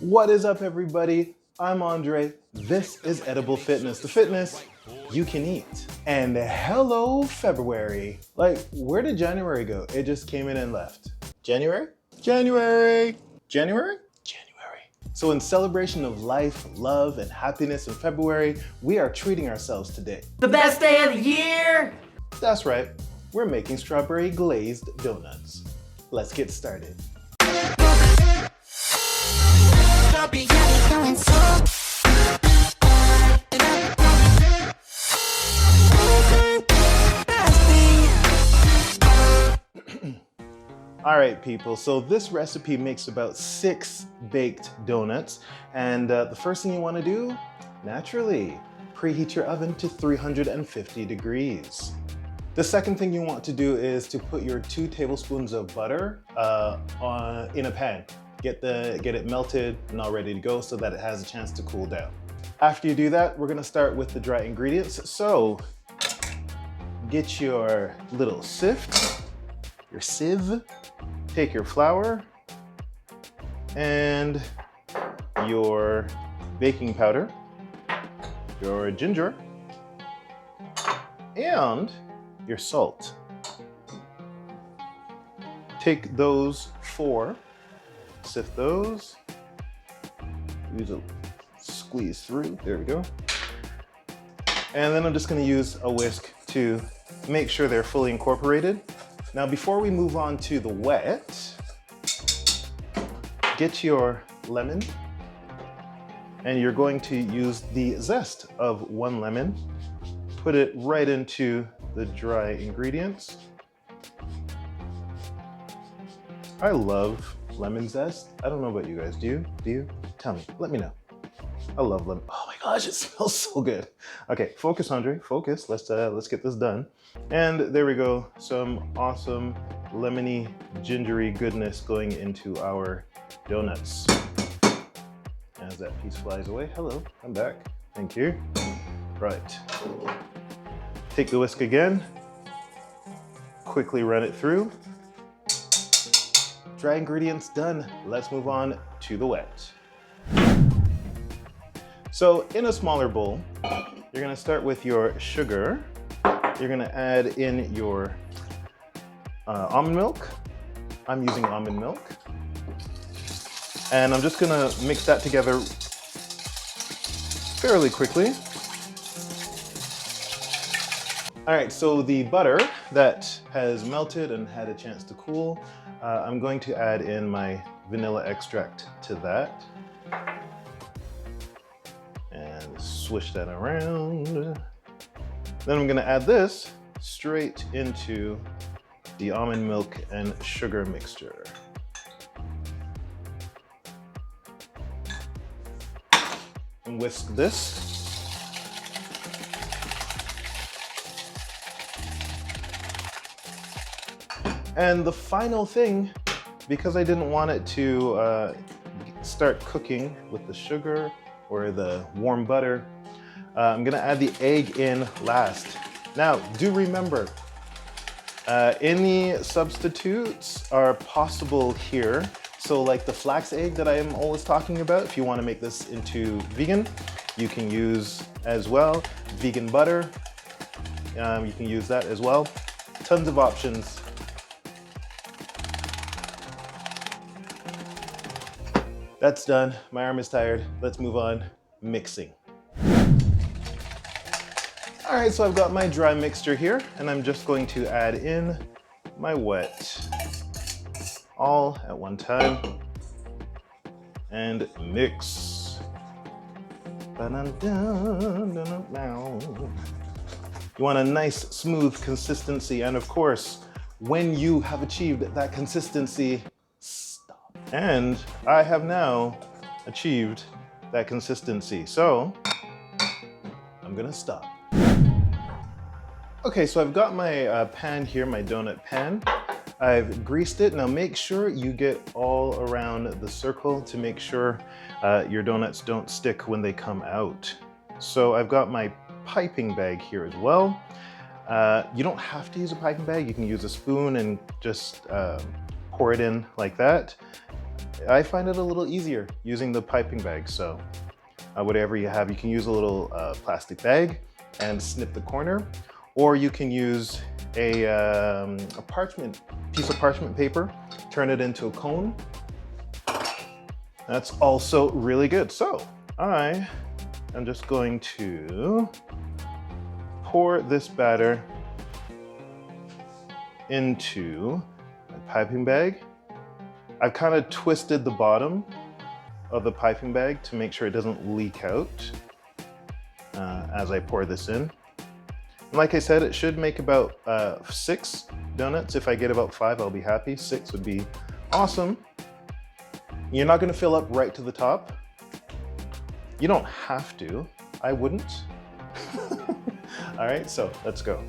What is up, everybody? I'm Andre. This is Edible Fitness, the fitness you can eat. And hello, February. Like, where did January go? It just came in and left. January? January! January? January. So in celebration of life, love, and happiness in February, we are treating ourselves today. The best day of the year! That's right. We're making strawberry glazed donuts. Let's get started. All right, people, so this recipe makes about 6 baked donuts. And the first thing you want to do, naturally, preheat your oven to 350 degrees. The second thing you want to do is to put your 2 tablespoons of butter in a pan. Get it melted and all ready to go so that it has a chance to cool down. After you do that, we're gonna start with the dry ingredients. So get your little sift, your sieve, take your flour and your baking powder, your ginger, and your salt. Take those 4, sift those, use a squeeze through, there we go. And then I'm just gonna use a whisk to make sure they're fully incorporated. Now, before we move on to the wet, get your lemon, and you're going to use the zest of 1 lemon, put it right into the dry ingredients. I love lemon zest. I don't know about you guys. Do you? Do you? Tell me. Let me know. I love lemon. Oh my gosh, it smells so good. Okay, focus, Andre. Focus. Let's get this done. And there we go. Some awesome lemony, gingery goodness going into our donuts. As that piece flies away. Hello. I'm back. Thank you. Right. Take the whisk again. Quickly run it through. Dry ingredients done. Let's move on to the wet. So in a smaller bowl, you're gonna start with your sugar. You're gonna add in your almond milk. I'm using almond milk. And I'm just gonna mix that together fairly quickly. All right, so the butter that has melted and had a chance to cool, I'm going to add in my vanilla extract to that. And swish that around. Then I'm gonna add this straight into the almond milk and sugar mixture. And whisk this. And the final thing, because I didn't want it to start cooking with the sugar or the warm butter, I'm gonna add the egg in last. Now, do remember, any substitutes are possible here. So like the flax egg that I am always talking about, if you wanna make this into vegan, you can use as well. Vegan butter, you can use that as well. Tons of options. That's done. My arm is tired. Let's move on. Mixing. All right, so I've got my dry mixture here, and I'm just going to add in my wet. All at one time. And mix. You want a nice, smooth consistency, and of course, when you have achieved that consistency, and I have now achieved that consistency. So I'm gonna stop. Okay, so I've got my pan here, my donut pan. I've greased it. Now make sure you get all around the circle to make sure your donuts don't stick when they come out. So I've got my piping bag here as well. You don't have to use a piping bag. You can use a spoon and just pour it in like that. I find it a little easier using the piping bag. So whatever you have, you can use a little plastic bag and snip the corner, or you can use a piece of parchment paper, turn it into a cone. That's also really good. So I am just going to pour this batter into my piping bag. I've kind of twisted the bottom of the piping bag to make sure it doesn't leak out as I pour this in. And like I said, it should make about 6 donuts. If I get about 5, I'll be happy. 6 would be awesome. You're not going to fill up right to the top. You don't have to. I wouldn't. All right, so let's go.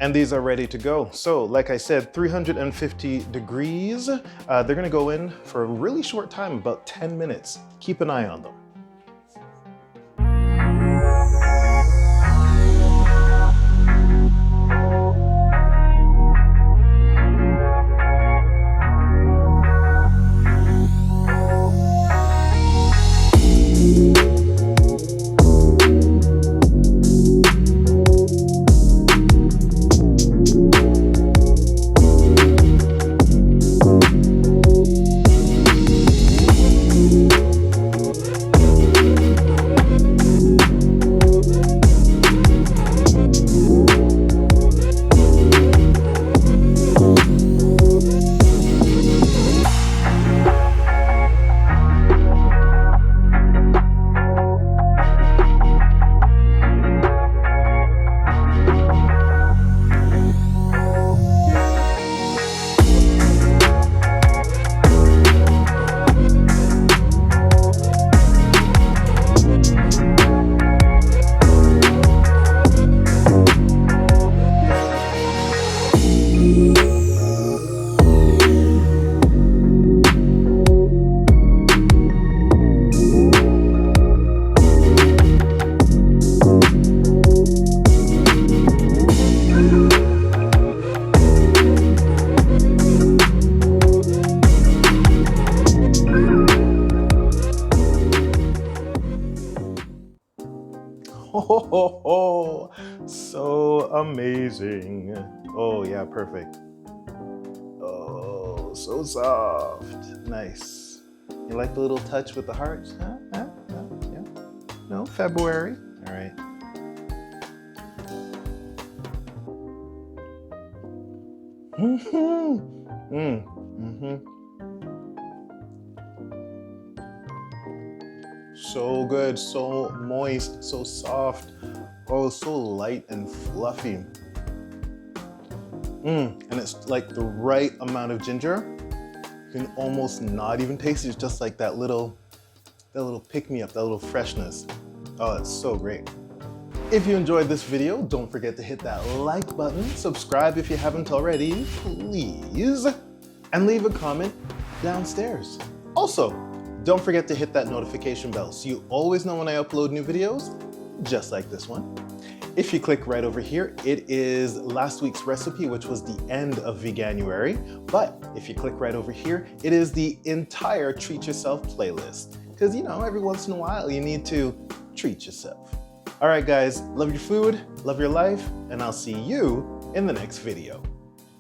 And these are ready to go. So like I said, 350 degrees. They're gonna go in for a really short time, about 10 minutes. Keep an eye on them. Oh, so amazing. Oh yeah, perfect. Oh, so soft. Nice. You like the little touch with the hearts? Huh? Yeah. No, February. All right. So good, so moist, so soft. Oh, so light and fluffy. And it's like the right amount of ginger. You can almost not even taste it. It's just like that little pick-me-up, that little freshness. Oh, it's so great. If you enjoyed this video, don't forget to hit that like button, subscribe if you haven't already, please, and leave a comment downstairs. Also, don't forget to hit that notification bell so you always know when I upload new videos, just like this one. If you click right over here, it is last week's recipe, which was the end of Veganuary. But if you click right over here, it is the entire Treat Yourself playlist. Because you know, every once in a while, you need to treat yourself. All right, guys, love your food, love your life, and I'll see you in the next video.